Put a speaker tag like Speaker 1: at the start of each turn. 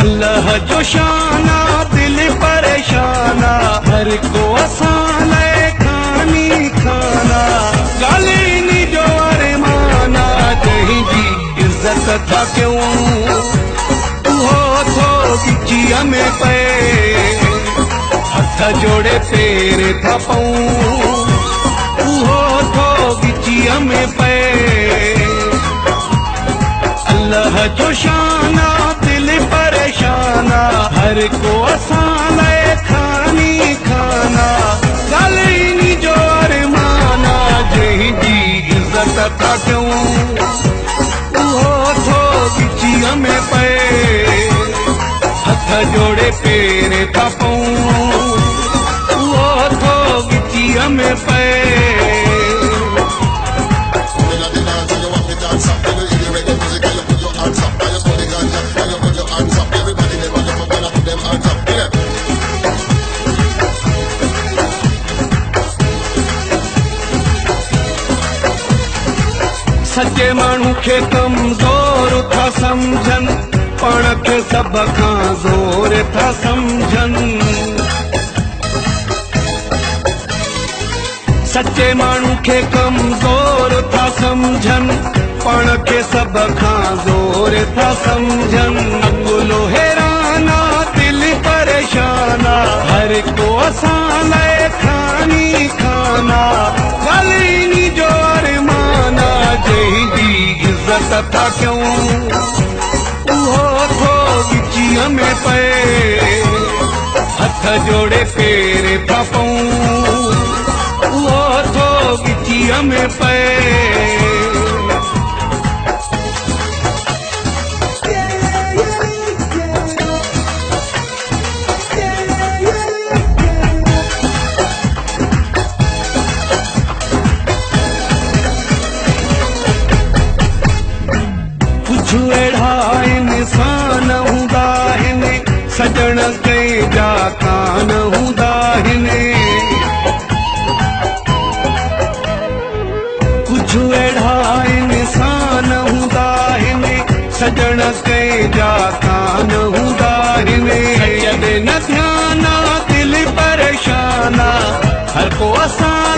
Speaker 1: अल्लाह जो शाना दिल परेशाना हर को असान खानी खाना गाली नी जो अरमाना जही जी इज्जत था क्यों हो थो बिचिया में पे हथ जोड़े पैर था पाऊं हो थो बिचिया में पे अल्लाह जो शाना दिल परेशाना हर को आसान खानी खाना गाली नी जो अरमाना जही जी इज्जत था क्यों हो थो बिचिया में पे हथ जोड़े पैर था पाऊं हो थो बिचिया में पे सच्चे माण्हू खे कमज़ोर था समझन पण खे सब खां ज़ोर था समझन सच्चे माण्हू खे कमज़ोर था समझन पण खे सब खां ज़ोर था समझन अकुलो हैराना दिल परेशाना हर को आसान खानी खाना गाली नी जो अरमाना जही जी इज्जत था क्यों हो थो बिचिया में पे हथ जोड़े पैर था पाऊं हो थो बिचिया में पे कुछ अहिड़ा इंसान हूंदा आहिनि सजण कंहिंजा कान हूंदा आहिनि कुछ अहिड़ा इंसान हूंदा आहिनि सजण कंहिंजा कान हूंदा आहिनि जॾहिं न ध्याना दिल परेशाना हर को असां